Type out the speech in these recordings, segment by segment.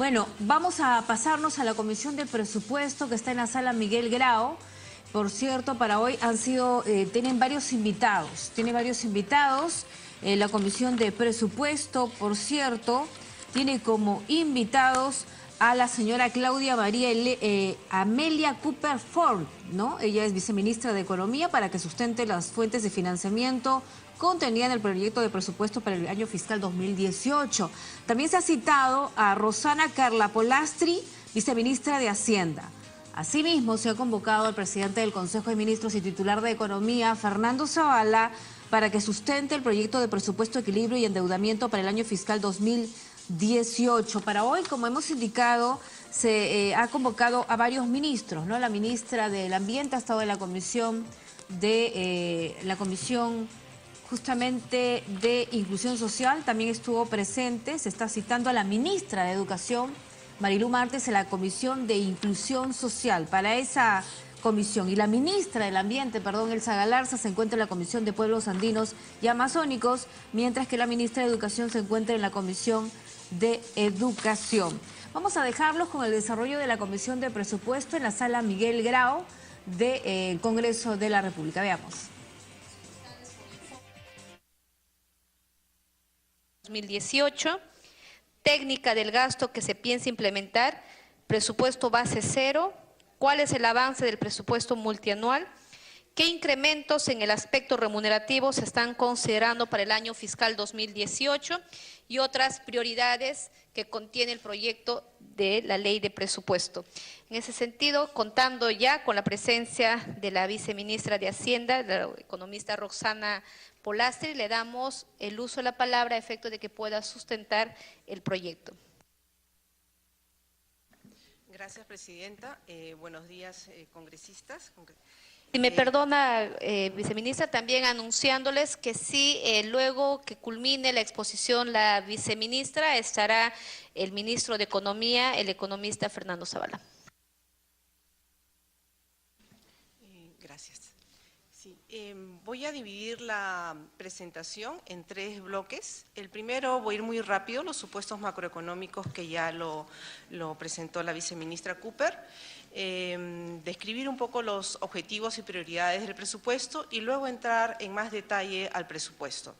Bueno, vamos a pasarnos a la Comisión de Presupuesto que está en la sala Miguel Grau. Por cierto, para hoy tienen varios invitados. La Comisión de Presupuesto, por cierto, tiene como invitados a la señora Claudia María Amelia Cooper Ford, ¿no? Ella es viceministra de Economía para que sustente las fuentes de financiamiento contenidas en el proyecto de presupuesto para el año fiscal 2018. También se ha citado a Rosana Carla Polastri, viceministra de Hacienda. Asimismo, se ha convocado al presidente del Consejo de Ministros y titular de Economía, Fernando Zavala, para que sustente el proyecto de presupuesto, equilibrio y endeudamiento para el año fiscal 2018. Para hoy, como hemos indicado, se ha convocado a varios ministros, ¿no? La ministra del Ambiente ha estado en la comisión justamente de Inclusión Social, también estuvo presente. Se está citando a la ministra de Educación, Marilú Martes, en la Comisión de Inclusión Social. Para esa comisión. Y la ministra del Ambiente, Elsa Galarza, se encuentra en la Comisión de Pueblos Andinos y Amazónicos, mientras que la ministra de Educación se encuentra en la Comisión de Educación. Vamos a dejarlos con el desarrollo de la Comisión de Presupuesto en la sala Miguel Grau del Congreso de la República. Veamos. 2018, técnica del gasto que se piensa implementar, presupuesto base cero, cuál es el avance del presupuesto multianual, qué incrementos en el aspecto remunerativo se están considerando para el año fiscal 2018 y otras prioridades que contiene el proyecto de la ley de presupuesto. En ese sentido, contando ya con la presencia de la viceministra de Hacienda, la economista Rosana Polastri, le damos el uso de la palabra a efecto de que pueda sustentar el proyecto. Gracias, presidenta. Buenos días, congresistas. Si me perdona, viceministra, también anunciándoles que sí, luego que culmine la exposición la viceministra, estará el ministro de Economía, el economista Fernando Zavala. Gracias. Sí, voy a dividir la presentación en 3 bloques. El primero, voy a ir muy rápido, los supuestos macroeconómicos que ya lo presentó la viceministra Cooper. Describir un poco los objetivos y prioridades del presupuesto y luego entrar en más detalle al presupuesto.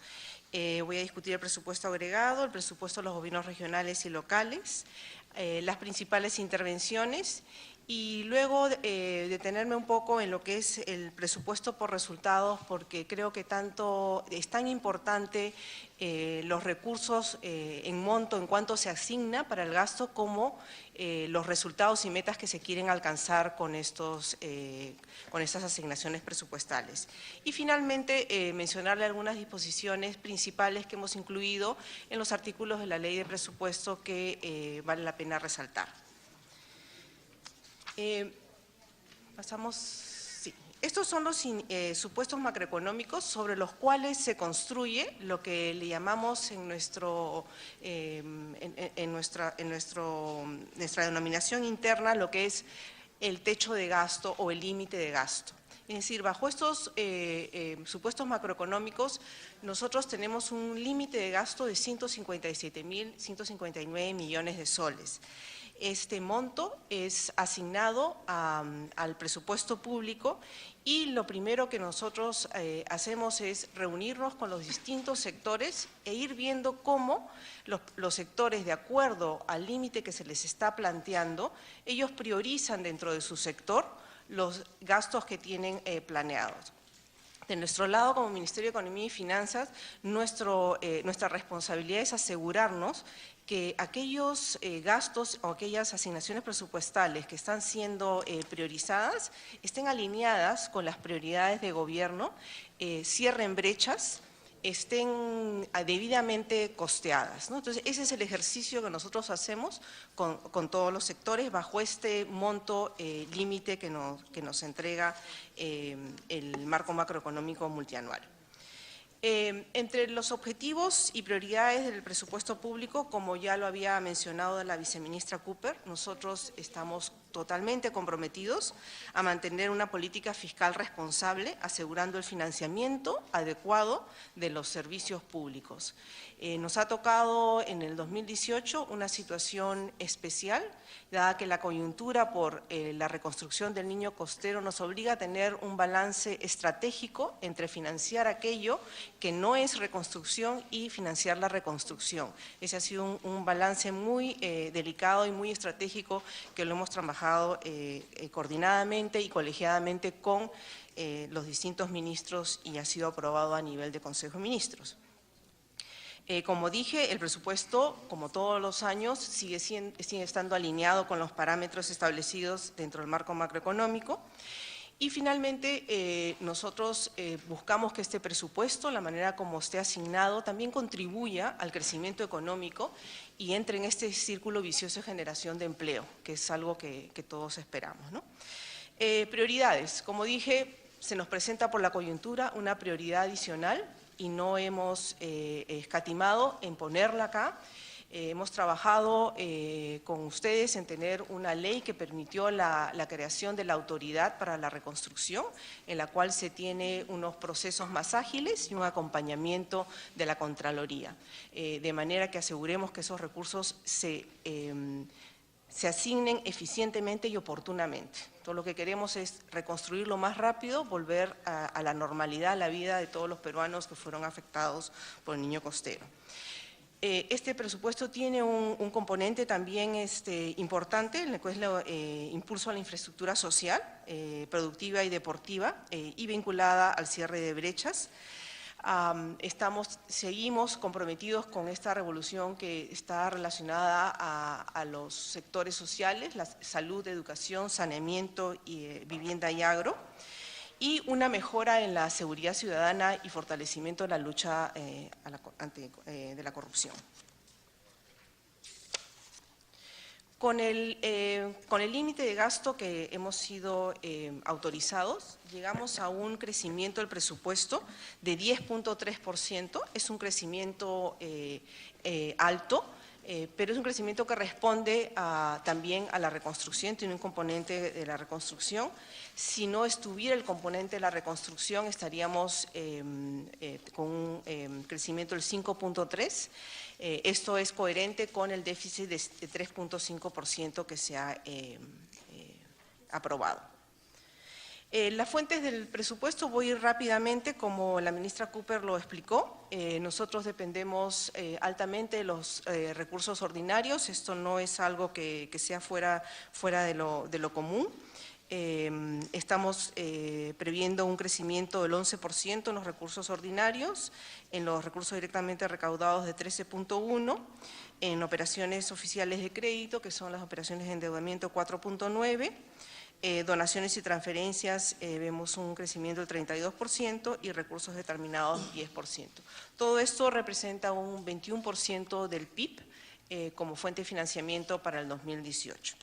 Voy a discutir el presupuesto agregado, el presupuesto de los gobiernos regionales y locales, las principales intervenciones y luego detenerme un poco en lo que es el presupuesto por resultados, porque creo que tanto es tan importante los recursos en monto, en cuanto se asigna para el gasto, como los resultados y metas que se quieren alcanzar con estas asignaciones presupuestales. Y finalmente mencionarle algunas disposiciones principales que hemos incluido en los artículos de la ley de presupuesto que vale la pena resaltar. Sí. Estos son los supuestos macroeconómicos sobre los cuales se construye lo que le llamamos en nuestra denominación interna lo que es el techo de gasto o el límite de gasto. Es decir, bajo estos supuestos macroeconómicos, nosotros tenemos un límite de gasto de 157.159 millones de soles. Este monto es asignado al presupuesto público y lo primero que nosotros hacemos es reunirnos con los distintos sectores e ir viendo cómo los sectores, de acuerdo al límite que se les está planteando, ellos priorizan dentro de su sector los gastos que tienen planeados. De nuestro lado, como Ministerio de Economía y Finanzas, nuestra responsabilidad es asegurarnos que aquellos gastos o aquellas asignaciones presupuestales que están siendo priorizadas estén alineadas con las prioridades de gobierno, cierren brechas, estén debidamente costeadas, ¿no? Entonces, ese es el ejercicio que nosotros hacemos con todos los sectores bajo este monto límite que nos entrega el marco macroeconómico multianual. Entre los objetivos y prioridades del presupuesto público, como ya lo había mencionado la viceministra Cooper, nosotros estamos totalmente comprometidos a mantener una política fiscal responsable, asegurando el financiamiento adecuado de los servicios públicos. Nos ha tocado en el 2018 una situación especial, dada que la coyuntura por la reconstrucción del Niño Costero nos obliga a tener un balance estratégico entre financiar aquello que no es reconstrucción y financiar la reconstrucción. Ese ha sido un balance muy delicado y muy estratégico que lo hemos trabajado coordinadamente y colegiadamente con los distintos ministros y ha sido aprobado a nivel de Consejo de Ministros. Como dije, el presupuesto, como todos los años, sigue estando alineado con los parámetros establecidos dentro del marco macroeconómico. Y finalmente, nosotros buscamos que este presupuesto, la manera como esté asignado, también contribuya al crecimiento económico y entre en este círculo vicioso de generación de empleo, que es algo que todos esperamos, ¿no? Prioridades. Como dije, se nos presenta por la coyuntura una prioridad adicional y no hemos escatimado en ponerla acá. Hemos trabajado con ustedes en tener una ley que permitió la creación de la Autoridad para la Reconstrucción, en la cual se tiene unos procesos más ágiles y un acompañamiento de la Contraloría, de manera que aseguremos que esos recursos se asignen eficientemente y oportunamente. Todo lo que queremos es reconstruir lo más rápido, volver a la normalidad, a la vida de todos los peruanos que fueron afectados por el Niño Costero. Este presupuesto tiene un componente también importante, en el cual es el impulso a la infraestructura social, productiva y deportiva y vinculada al cierre de brechas. Seguimos comprometidos con esta revolución que está relacionada a los sectores sociales, la salud, educación, saneamiento, vivienda y agro, y una mejora en la seguridad ciudadana y fortalecimiento de la lucha de la corrupción. Con el límite de gasto que hemos sido autorizados, llegamos a un crecimiento del presupuesto de 10.3%, es un crecimiento alto, pero es un crecimiento que responde también a la reconstrucción, tiene un componente de la reconstrucción. Si no estuviera el componente de la reconstrucción, estaríamos con un crecimiento del 5.3%. Esto es coherente con el déficit de 3.5% que se ha aprobado. Las fuentes del presupuesto, voy a ir rápidamente, como la ministra Cooper lo explicó. Nosotros dependemos altamente de los recursos ordinarios, esto no es algo que sea fuera de lo común. Estamos previendo un crecimiento del 11% en los recursos ordinarios, en los recursos directamente recaudados de 13.1%, en operaciones oficiales de crédito, que son las operaciones de endeudamiento 4.9%, donaciones y transferencias vemos un crecimiento del 32% y recursos determinados 10%. Todo esto representa un 21% del PIB como fuente de financiamiento para el 2018.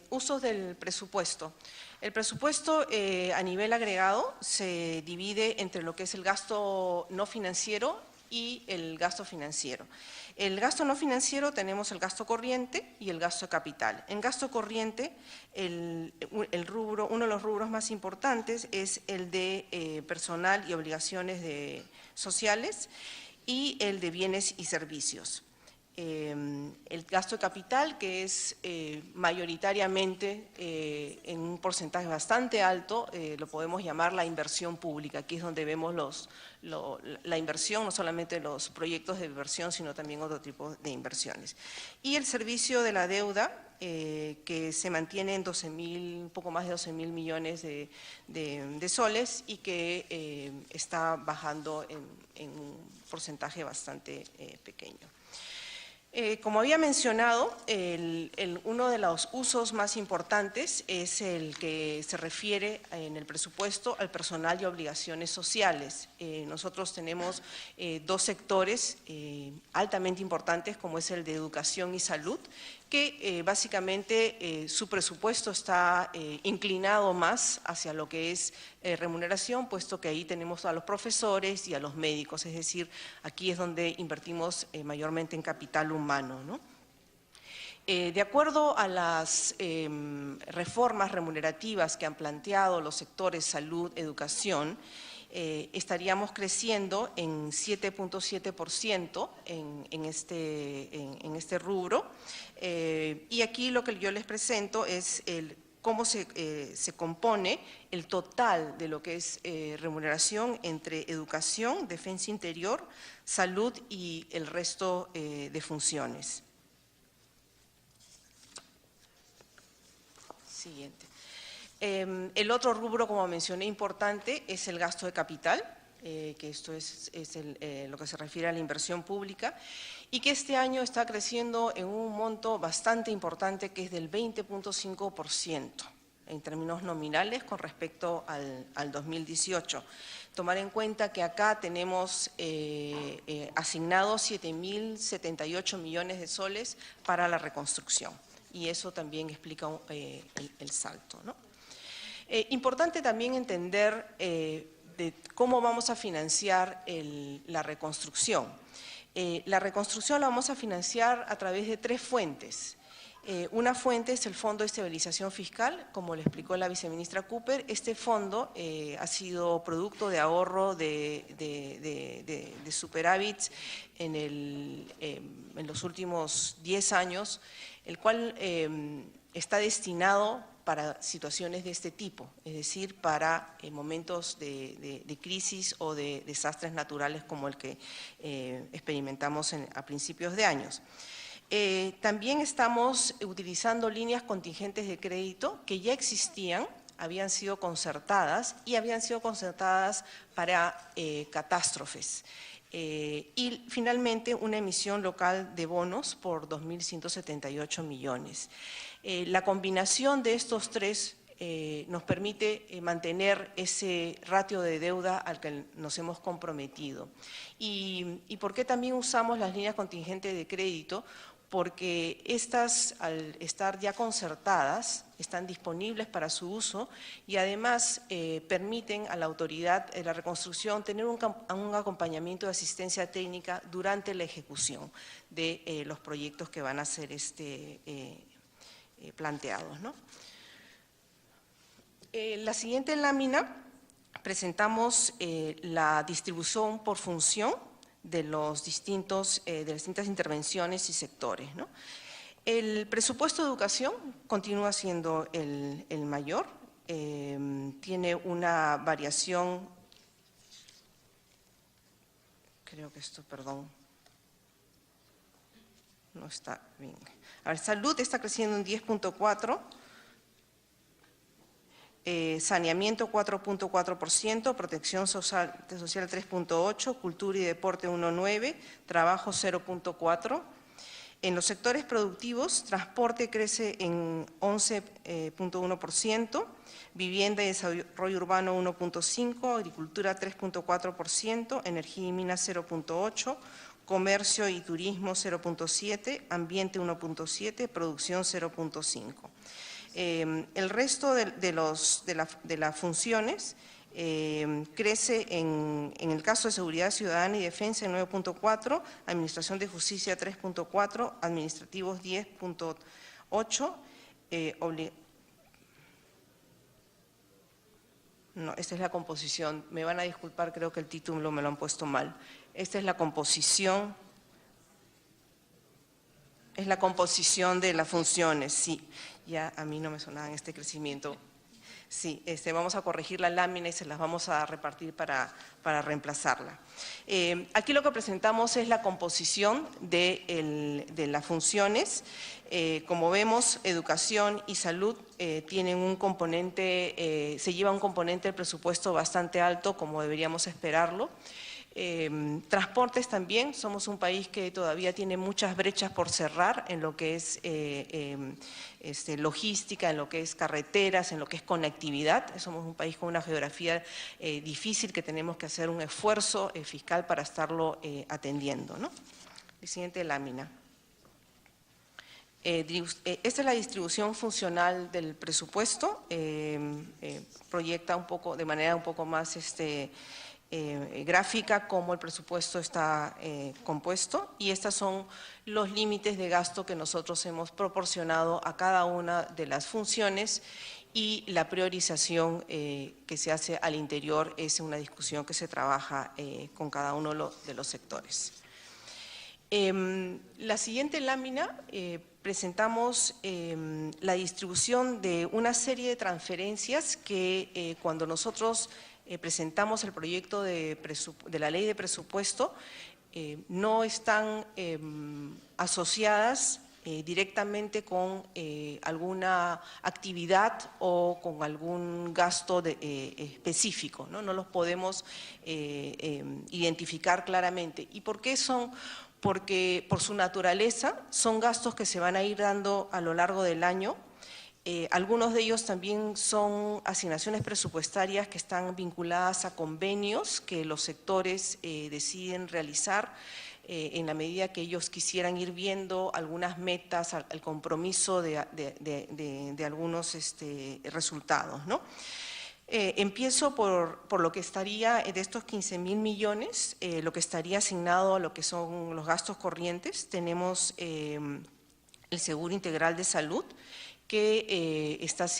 Usos del presupuesto. El presupuesto a nivel agregado se divide entre lo que es el gasto no financiero y el gasto financiero. El gasto no financiero tenemos el gasto corriente y el gasto de capital. En gasto corriente, uno de los rubros más importantes es el de personal y obligaciones sociales y el de bienes y servicios. El gasto de capital, que es mayoritariamente en un porcentaje bastante alto, lo podemos llamar la inversión pública. Aquí es donde vemos la inversión, no solamente los proyectos de inversión, sino también otro tipo de inversiones. Y el servicio de la deuda, que se mantiene en un poco más de 12.000 millones de soles y que está bajando en un porcentaje bastante pequeño. Como había mencionado, uno de los usos más importantes es el que se refiere en el presupuesto al personal y obligaciones sociales. Nosotros tenemos dos sectores altamente importantes, como es el de educación y salud, que básicamente su presupuesto está inclinado más hacia lo que es remuneración, puesto que ahí tenemos a los profesores y a los médicos, es decir, aquí es donde invertimos mayormente en capital humano, ¿no? De acuerdo a las reformas remunerativas que han planteado los sectores salud, educación, estaríamos creciendo en 7.7% en este rubro. Y aquí lo que yo les presento es cómo se compone el total de lo que es remuneración entre educación, defensa interior, salud y el resto de funciones. Siguiente. El otro rubro, como mencioné, importante es el gasto de capital, que esto es lo que se refiere a la inversión pública, y que este año está creciendo en un monto bastante importante, que es del 20.5% en términos nominales con respecto al 2018. Tomar en cuenta que acá tenemos asignados 7.078 millones de soles para la reconstrucción, y eso también explica el salto, ¿no? Importante también entender de cómo vamos a financiar la reconstrucción. La reconstrucción la vamos a financiar a través de 3 fuentes. Una fuente es el Fondo de Estabilización Fiscal, como le explicó la viceministra Cooper. Este fondo ha sido producto de ahorro de superávits en los últimos 10 años, el cual está destinado para situaciones de este tipo, es decir, para momentos de crisis o de desastres naturales como el que experimentamos a principios de años. También estamos utilizando líneas contingentes de crédito que ya existían, habían sido concertadas para catástrofes. Y finalmente una emisión local de bonos por 2.178 millones. La combinación de estos 3 nos permite mantener ese ratio de deuda al que nos hemos comprometido. ¿Y por qué también usamos las líneas contingentes de crédito? Porque estas, al estar ya concertadas, están disponibles para su uso y además permiten a la autoridad de la reconstrucción tener un acompañamiento de asistencia técnica durante la ejecución de los proyectos que van a ser planteados, ¿no? La siguiente lámina presentamos la distribución por función de las distintas intervenciones y sectores, ¿no? El presupuesto de educación continúa siendo el mayor, tiene una variación, creo que esto, perdón, no está bien. A ver, salud está creciendo en 10.4%, saneamiento 4.4%, protección social 3.8%, cultura y deporte 1.9%, trabajo 0.4%. En los sectores productivos, transporte crece en 11.1%, vivienda y desarrollo urbano 1.5%, agricultura 3.4%, energía y minas 0.8%, comercio y turismo 0.7%, ambiente 1.7%, producción 0.5%. El resto de las funciones crece en el caso de seguridad ciudadana y defensa en 9.4%, administración de justicia 3.4%, administrativos 10.8%, no, esta es la composición, me van a disculpar, creo que el título me lo han puesto mal. Esta es la composición. Es la composición de las funciones, sí. Ya a mí no me sonaba en este crecimiento. Sí, vamos a corregir la lámina y se las vamos a repartir para reemplazarla. Aquí lo que presentamos es la composición de las funciones. Como vemos, educación y salud tienen un componente, se lleva un componente del presupuesto bastante alto, como deberíamos esperarlo. Transportes también, somos un país que todavía tiene muchas brechas por cerrar en lo que es logística, en lo que es carreteras, en lo que es conectividad. Somos un país con una geografía difícil que tenemos que hacer un esfuerzo fiscal para estarlo atendiendo, ¿no? La siguiente lámina. Esta es la distribución funcional del presupuesto, proyecta un poco, de manera un poco más gráfica cómo el presupuesto está compuesto, y estos son los límites de gasto que nosotros hemos proporcionado a cada una de las funciones, y la priorización que se hace al interior es una discusión que se trabaja con cada uno de los sectores. La siguiente lámina presentamos la distribución de una serie de transferencias que cuando nosotros presentamos el proyecto de la ley de presupuesto no están asociadas directamente con alguna actividad o con algún gasto específico, ¿no? No los podemos identificar claramente. ¿Y por qué son? Porque por su naturaleza son gastos que se van a ir dando a lo largo del año. Algunos de ellos también son asignaciones presupuestarias que están vinculadas a convenios que los sectores deciden realizar en la medida que ellos quisieran ir viendo algunas metas, el compromiso de algunos resultados, ¿no? Empiezo por lo que estaría de estos 15.000 millones, lo que estaría asignado a lo que son los gastos corrientes. Tenemos el seguro integral de salud, que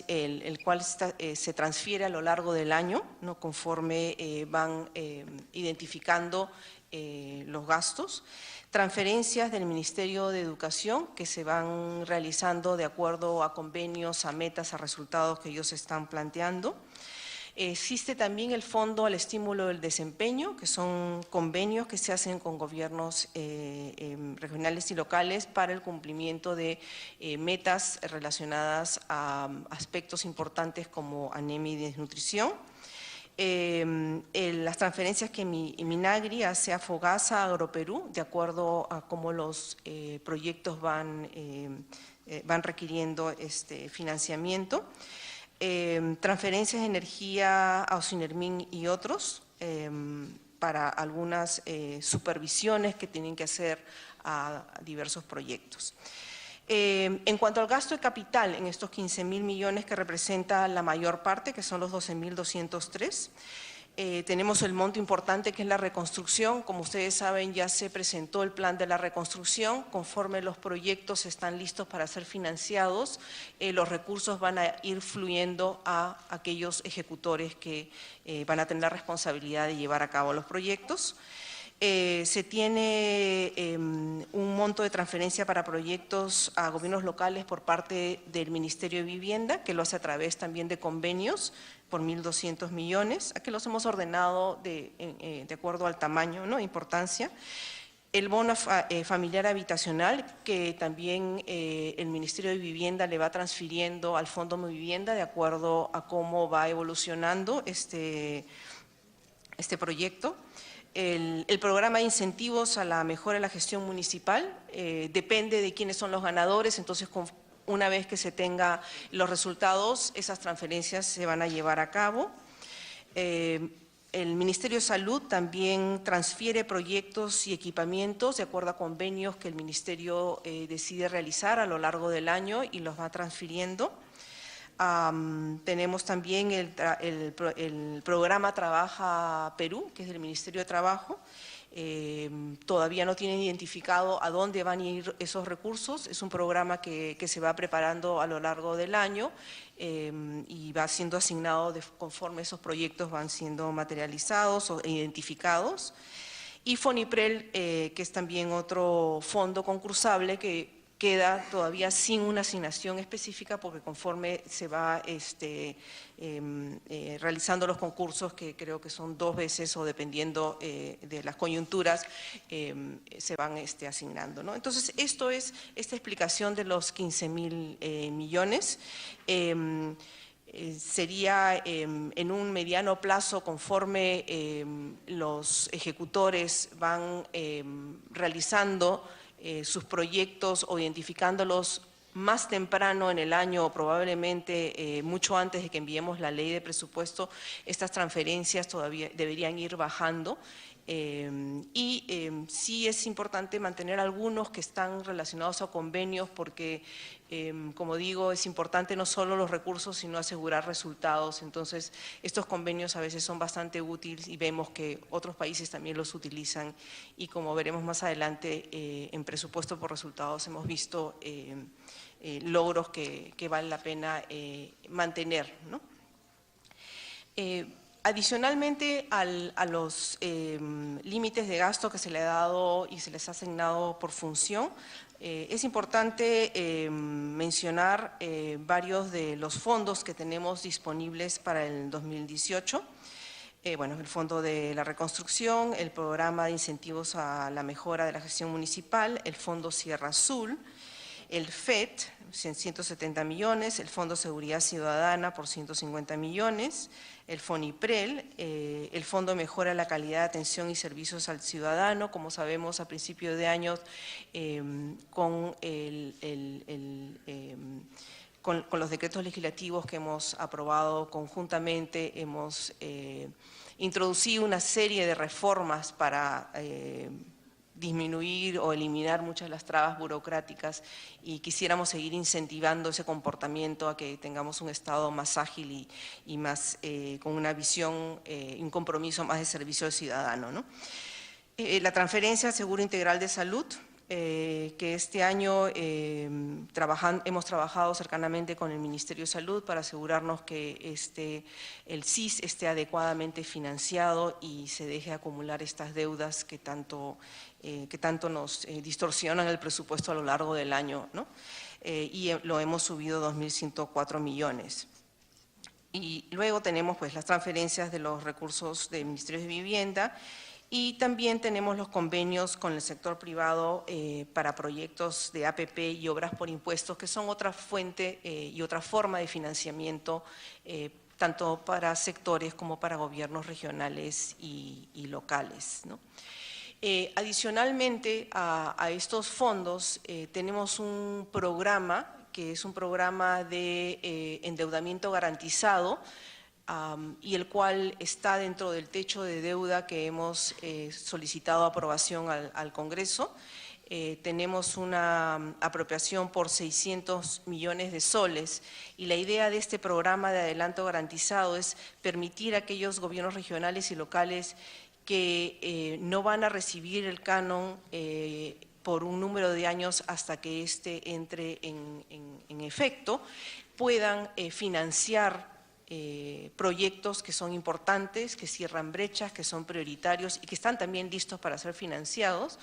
el cual se transfiere a lo largo del año, ¿no? Conforme van identificando los gastos. Transferencias del Ministerio de Educación que se van realizando de acuerdo a convenios, a metas, a resultados que ellos están planteando. Existe también el Fondo al Estímulo del Desempeño, que son convenios que se hacen con gobiernos regionales y locales para el cumplimiento de metas relacionadas a aspectos importantes como anemia y desnutrición. Las transferencias que Minagri hace a Fogasa, Agroperú, de acuerdo a cómo los proyectos van requiriendo financiamiento. Transferencias de energía a Ocinermin y otros para algunas supervisiones que tienen que hacer a diversos proyectos. En cuanto al gasto de capital, en estos 15.000 millones que representa la mayor parte, que son los 12.203, tenemos el monto importante que es la reconstrucción. Como ustedes saben, ya se presentó el plan de la reconstrucción. Conforme los proyectos están listos para ser financiados, los recursos van a ir fluyendo a aquellos ejecutores que van a tener la responsabilidad de llevar a cabo los proyectos. Se tiene un monto de transferencia para proyectos a gobiernos locales por parte del Ministerio de Vivienda, que lo hace a través también de convenios por 1.200 millones, que los hemos ordenado de acuerdo al tamaño, ¿no?, importancia. El bono familiar habitacional, que también el Ministerio de Vivienda le va transfiriendo al Fondo de Vivienda de acuerdo a cómo va evolucionando este proyecto. El programa de incentivos a la mejora de la gestión municipal depende de quiénes son los ganadores, entonces una vez que se tenga los resultados, esas transferencias se van a llevar a cabo. El Ministerio de Salud también transfiere proyectos y equipamientos de acuerdo a convenios que el Ministerio decide realizar a lo largo del año y los va transfiriendo. Tenemos también el programa Trabaja Perú, que es del Ministerio de Trabajo. Todavía no tienen identificado a dónde van a ir esos recursos. Es un programa que se va preparando a lo largo del año y va siendo asignado conforme esos proyectos van siendo materializados o identificados. Y FONIPREL, que es también otro fondo concursable que queda todavía sin una asignación específica porque conforme se va realizando los concursos, que creo que son 2 veces o dependiendo de las coyunturas, se van asignando, ¿no? Entonces, esto es esta explicación de los 15.000 millones. Sería en un mediano plazo, conforme los ejecutores van realizando sus proyectos o identificándolos más temprano en el año, o probablemente mucho antes de que enviemos la ley de presupuesto, estas transferencias todavía deberían ir bajando Sí es importante mantener algunos que están relacionados a convenios porque, como digo, es importante no solo los recursos, sino asegurar resultados. Entonces, estos convenios a veces son bastante útiles y vemos que otros países también los utilizan y, como veremos más adelante, en presupuesto por resultados hemos visto logros que vale la pena mantener, ¿no? Adicionalmente a los límites de gasto que se le ha dado y se les ha asignado por función, es importante mencionar varios de los fondos que tenemos disponibles para el 2018. Bueno, el Fondo de la Reconstrucción, el Programa de Incentivos a la Mejora de la Gestión Municipal, el Fondo Sierra Azul, el FED, 170 millones, el Fondo Seguridad Ciudadana por 150 millones, el FONIPREL, el Fondo Mejora la Calidad de Atención y Servicios al Ciudadano. Como sabemos, a principio de año, con los decretos legislativos que hemos aprobado conjuntamente, hemos introducido una serie de reformas para disminuir o eliminar muchas de las trabas burocráticas y quisiéramos seguir incentivando ese comportamiento a que tengamos un Estado más ágil y más con una visión y un compromiso más de servicio al ciudadano, ¿no? La transferencia al Seguro Integral de Salud, que este año hemos trabajado cercanamente con el Ministerio de Salud para asegurarnos que el SIS esté adecuadamente financiado y se deje acumular estas deudas que tanto nos distorsionan el presupuesto a lo largo del año, ¿no? Y lo hemos subido 2.104 millones. Y luego tenemos pues las transferencias de los recursos del Ministerio de Vivienda. Y también tenemos los convenios con el sector privado para proyectos de APP y obras por impuestos, que son otra fuente y otra forma de financiamiento, tanto para sectores como para gobiernos regionales y locales, ¿no? Adicionalmente a estos fondos, tenemos un programa, que es un programa de endeudamiento garantizado, y el cual está dentro del techo de deuda que hemos solicitado aprobación al Congreso. Tenemos una apropiación por 600 millones de soles y la idea de este programa de adelanto garantizado es permitir a aquellos gobiernos regionales y locales que no van a recibir el canon por un número de años hasta que éste entre en efecto, puedan financiar proyectos que son importantes, que cierran brechas, que son prioritarios y que están también listos para ser financiados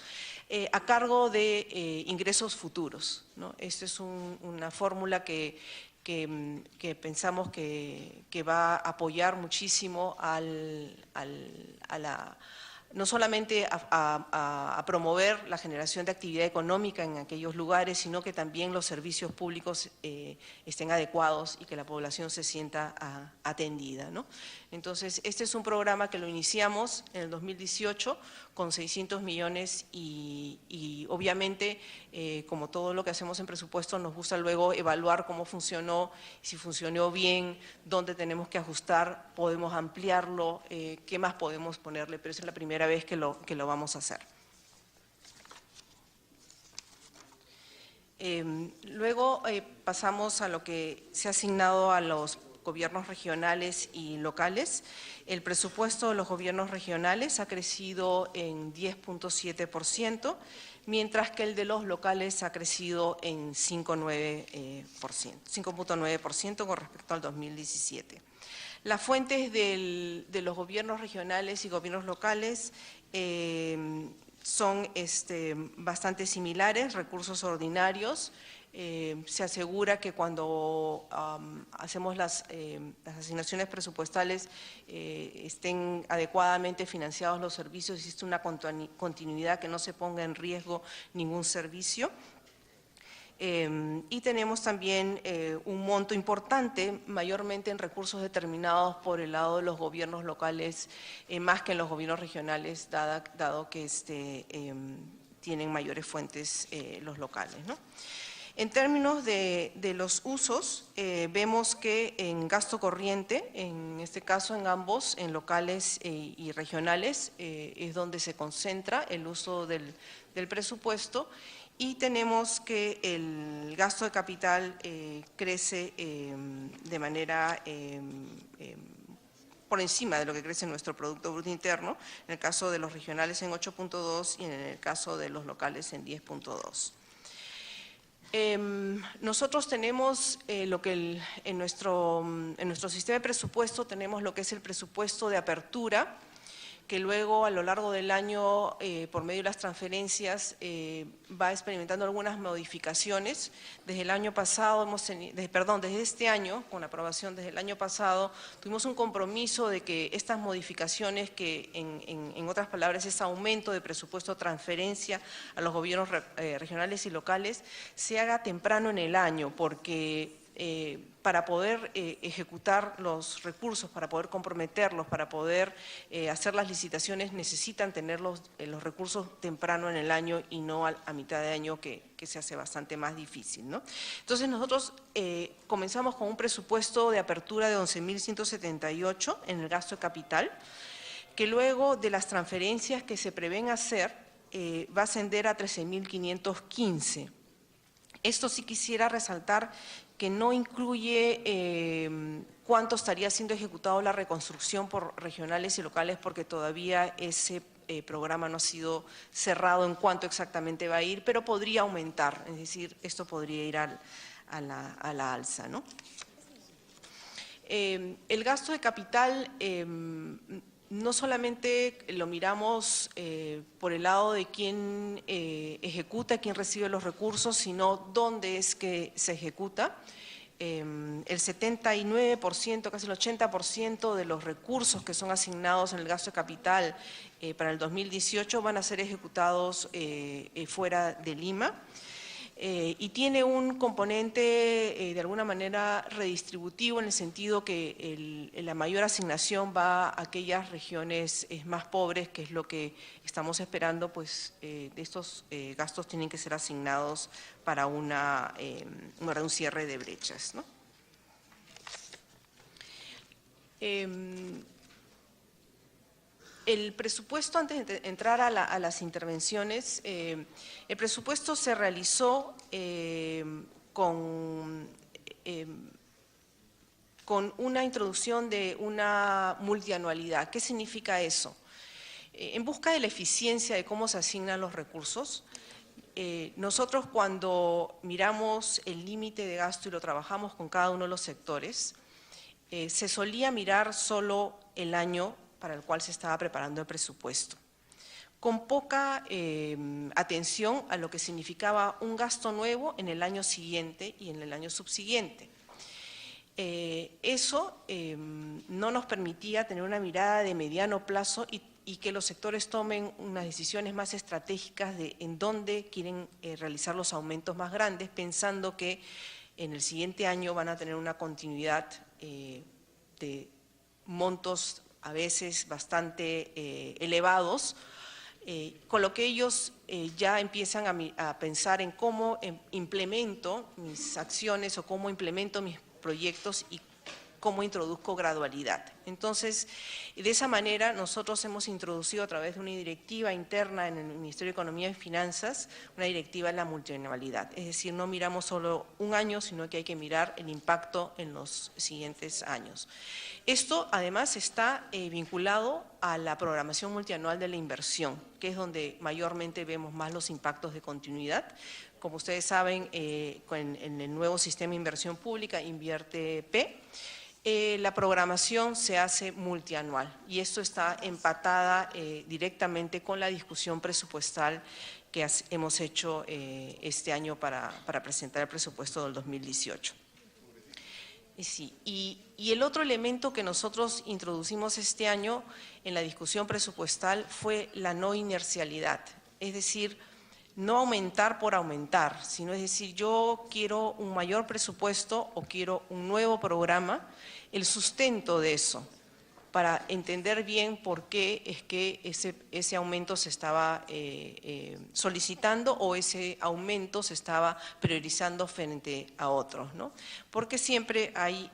a cargo de ingresos futuros, ¿no? Esta es una fórmula que pensamos que va a apoyar muchísimo no solamente a promover la generación de actividad económica en aquellos lugares, sino que también los servicios públicos estén adecuados y que la población se sienta atendida, ¿no? Entonces, este es un programa que lo iniciamos en el 2018 con 600 millones y obviamente, como todo lo que hacemos en presupuesto, nos gusta luego evaluar cómo funcionó, si funcionó bien, dónde tenemos que ajustar, podemos ampliarlo, qué más podemos ponerle, pero esa es la primera vez que lo vamos a hacer. Luego pasamos a lo que se ha asignado a los gobiernos regionales y locales. El presupuesto de los gobiernos regionales ha crecido en 10.7%, mientras que el de los locales ha crecido en 5.9% con respecto al 2017. Las fuentes de los gobiernos regionales y gobiernos locales son bastante similares, recursos ordinarios. Se asegura que cuando hacemos las asignaciones presupuestales estén adecuadamente financiados los servicios, existe una continuidad, que no se ponga en riesgo ningún servicio. Y tenemos también un monto importante, mayormente en recursos determinados por el lado de los gobiernos locales, más que en los gobiernos regionales, dado que tienen mayores fuentes los locales, ¿no? En términos de los usos, vemos que en gasto corriente, en este caso en ambos, en locales y regionales, es donde se concentra el uso del presupuesto, y tenemos que el gasto de capital crece de manera por encima de lo que crece nuestro Producto Bruto Interno, en el caso de los regionales en 8.2 y en el caso de los locales en 10.2. Nosotros tenemos lo que en nuestro sistema de presupuesto tenemos lo que es el presupuesto de apertura, que luego a lo largo del año, por medio de las transferencias, va experimentando algunas modificaciones. Desde el año pasado, desde este año, con la aprobación desde el año pasado, tuvimos un compromiso de que estas modificaciones, que en otras palabras es aumento de presupuesto, transferencia a los gobiernos regionales y locales, se haga temprano en el año, porque para poder ejecutar los recursos, para poder comprometerlos, para poder hacer las licitaciones, necesitan tener los recursos temprano en el año y no a mitad de año, que se hace bastante más difícil, ¿no? Entonces nosotros comenzamos con un presupuesto de apertura de 11.178 en el gasto de capital, que luego de las transferencias que se prevén hacer va a ascender a 13.515. Esto sí quisiera resaltar que no incluye cuánto estaría siendo ejecutado la reconstrucción por regionales y locales, porque todavía ese programa no ha sido cerrado en cuánto exactamente va a ir, pero podría aumentar, es decir, esto podría ir a la alza, ¿no? El gasto de capital no solamente lo miramos por el lado de quién ejecuta, quién recibe los recursos, sino dónde es que se ejecuta. El 79%, casi el 80% de los recursos que son asignados en el gasto de capital para el 2018 van a ser ejecutados fuera de Lima. Y tiene un componente de alguna manera redistributivo, en el sentido que la mayor asignación va a aquellas regiones más pobres, que es lo que estamos esperando, pues estos gastos tienen que ser asignados para un cierre de brechas, ¿no? El presupuesto, antes de entrar a las intervenciones, el presupuesto se realizó con una introducción de una multianualidad. ¿Qué significa eso? En busca de la eficiencia de cómo se asignan los recursos, nosotros cuando miramos el límite de gasto y lo trabajamos con cada uno de los sectores, se solía mirar solo el año para el cual se estaba preparando el presupuesto, con poca atención a lo que significaba un gasto nuevo en el año siguiente y en el año subsiguiente. Eso no nos permitía tener una mirada de mediano plazo y que los sectores tomen unas decisiones más estratégicas de en dónde quieren realizar los aumentos más grandes, pensando que en el siguiente año van a tener una continuidad de montos a veces bastante elevados, con lo que ellos ya empiezan a pensar en cómo implemento mis acciones o cómo implemento mis proyectos y cómo introduzco gradualidad. Entonces, de esa manera nosotros hemos introducido a través de una directiva interna en el Ministerio de Economía y Finanzas, una directiva en la multianualidad. Es decir, no miramos solo un año, sino que hay que mirar el impacto en los siguientes años. Esto además está vinculado a la programación multianual de la inversión, que es donde mayormente vemos más los impactos de continuidad. Como ustedes saben, en el nuevo sistema de inversión pública, InvierteP, la programación se hace multianual y esto está empatada directamente con la discusión presupuestal que hemos hecho este año para presentar el presupuesto del 2018. Sí, y el otro elemento que nosotros introducimos este año en la discusión presupuestal fue la no inercialidad, es decir, no aumentar por aumentar, sino es decir, yo quiero un mayor presupuesto o quiero un nuevo programa, el sustento de eso, para entender bien por qué es que ese aumento se estaba solicitando o ese aumento se estaba priorizando frente a otros, ¿no? Porque siempre hay,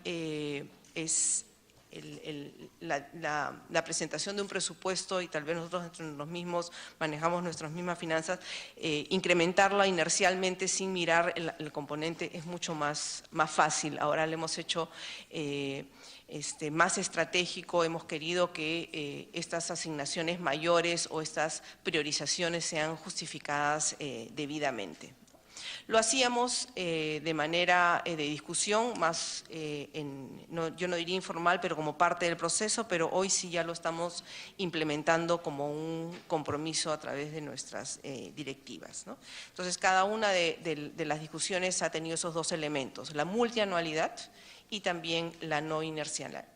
la presentación de un presupuesto, y tal vez nosotros entre los mismos manejamos nuestras mismas finanzas, incrementarla inercialmente sin mirar el componente es mucho más fácil. Ahora le hemos hecho más estratégico, hemos querido que estas asignaciones mayores o estas priorizaciones sean justificadas debidamente. Lo hacíamos de manera de discusión, más, yo no diría informal, pero como parte del proceso, pero hoy sí ya lo estamos implementando como un compromiso a través de nuestras directivas, ¿no? Entonces, cada una de las discusiones ha tenido esos dos elementos, la multianualidad y también la no inercialidad.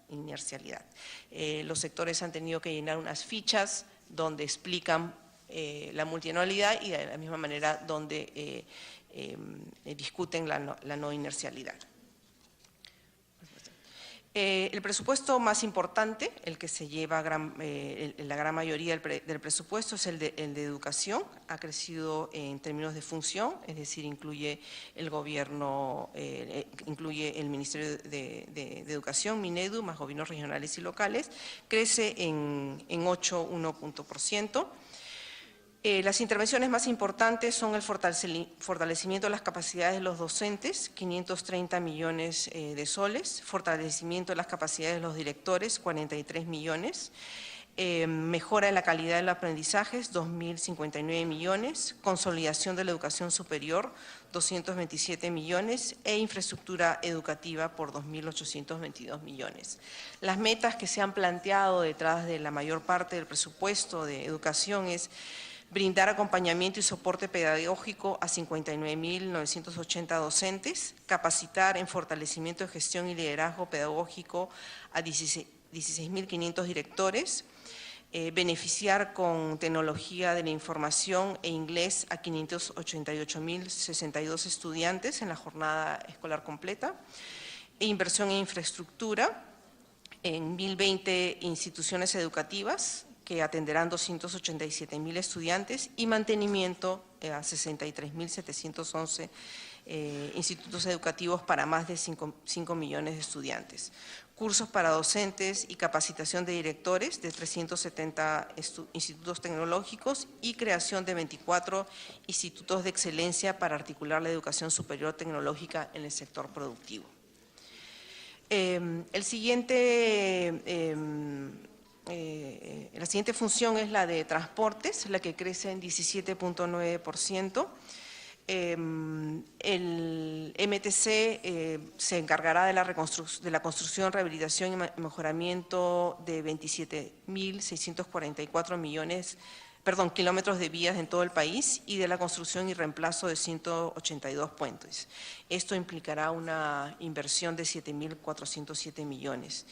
Los sectores han tenido que llenar unas fichas donde explican la multianualidad y de la misma manera donde discuten la no inercialidad. El presupuesto más importante, el que se lleva la gran mayoría del presupuesto, es el de educación. Ha crecido en términos de función, es decir, incluye el gobierno, incluye el Ministerio de Educación, Minedu, más gobiernos regionales y locales. Crece en 8,1%. Las intervenciones más importantes son el fortalecimiento de las capacidades de los docentes, 530 millones de soles, fortalecimiento de las capacidades de los directores, 43 millones, mejora de la calidad del aprendizaje, 2.059 millones, consolidación de la educación superior, 227 millones e infraestructura educativa por 2.822 millones. Las metas que se han planteado detrás de la mayor parte del presupuesto de educación es brindar acompañamiento y soporte pedagógico a 59.980 docentes, capacitar en fortalecimiento de gestión y liderazgo pedagógico a 16.500 directores, beneficiar con tecnología de la información e inglés a 588.062 estudiantes en la jornada escolar completa, e inversión en infraestructura en 1.020 instituciones educativas, que atenderán 287.000 estudiantes, y mantenimiento a 63.711 institutos educativos para más de 5 millones de estudiantes. Cursos para docentes y capacitación de directores de 370 institutos tecnológicos y creación de 24 institutos de excelencia para articular la educación superior tecnológica en el sector productivo. La siguiente función es la de transportes, la que crece en 17,9%. El MTC se encargará de la construcción, rehabilitación y mejoramiento de 27.644 kilómetros de vías en todo el país y de la construcción y reemplazo de 182 puentes. Esto implicará una inversión de 7.407 millones.